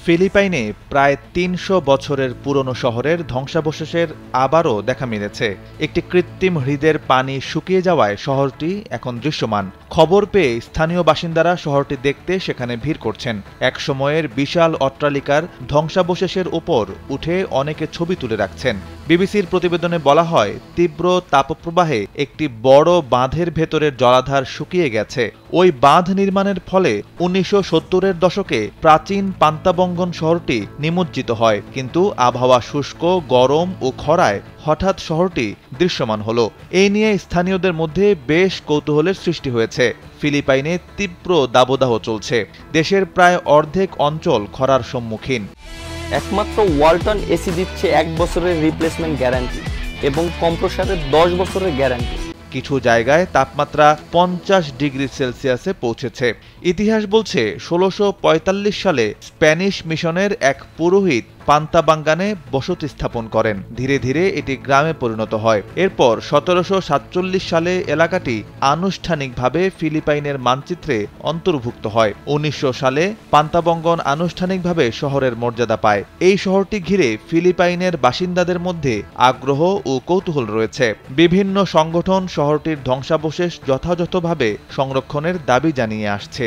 ফিলিপাইনে প্রায় ৩০০ বছরের পুরনো শহরের ধ্বংসাবশেষের আবারও দেখা মিলেছে। একটি কৃত্রিম হ্রদের পানি শুকিয়ে যাওয়ায় শহরটি এখন দৃশ্যমান। খবর পেয়ে স্থানীয় বাসিন্দারা শহরটি দেখতে সেখানে ভিড় করছেন। এক সময়ের বিশাল অট্টালিকার ধ্বংসাবশেষের উপর উঠে অনেকে ছবি তুলে রাখছেন। বিবিসির প্রতিবেদনে বলা হয়, তীব্র তাপপ্রবাহে একটি বড় বাঁধের ভেতরের জলাধার শুকিয়ে গেছে। ওই বাঁধ নির্মাণের ফলে ১৯৭০-এর দশকে প্রাচীন পান্তাবঙ্গন শহরটি নিমজ্জিত হয়, কিন্তু আবহাওয়া শুষ্ক, গরম ও খরায় হঠাৎ শহরটি দৃশ্যমান হলো। এই নিয়ে স্থানীয়দের মধ্যে বেশ কৌতূহলের সৃষ্টি হয়েছে। ফিলিপাইনে তীব্র দাবদাহ চলছে। দেশের প্রায় অর্ধেক অঞ্চল খরার সম্মুখীন। একমাত্র ওয়ালটন এসি দিচ্ছে ১ বছরের রিপ্লেসমেন্ট গ্যারান্টি এবং কম্প্রেসরের ১০ বছরের গ্যারান্টি। কিছু জায়গায় তাপমাত্রা ৫০ ডিগ্রি সেলসিয়াসে পৌঁছেছে। ইতিহাস বলছে ১৬৪৫ সালে স্প্যানিশ মিশনের এক পুরোহিত পান্তাবাঙ্গানে বসতি স্থাপন করেন। ধীরে ধীরে এটি গ্রামে পরিণত হয়। এরপর ১৭৪৭ সালে এলাকাটি আনুষ্ঠানিকভাবে ফিলিপাইনের মানচিত্রে অন্তর্ভুক্ত হয়। ১৯০০ সালে পান্তাবঙ্গন আনুষ্ঠানিকভাবে শহরের মর্যাদা পায়। এই শহরটি ঘিরে ফিলিপাইনের বাসিন্দাদের মধ্যে আগ্রহ ও কৌতূহল রয়েছে। বিভিন্ন সংগঠন শহরটির ধ্বংসাবশেষ যথাযথভাবে সংরক্ষণের দাবি জানিয়ে আসছে।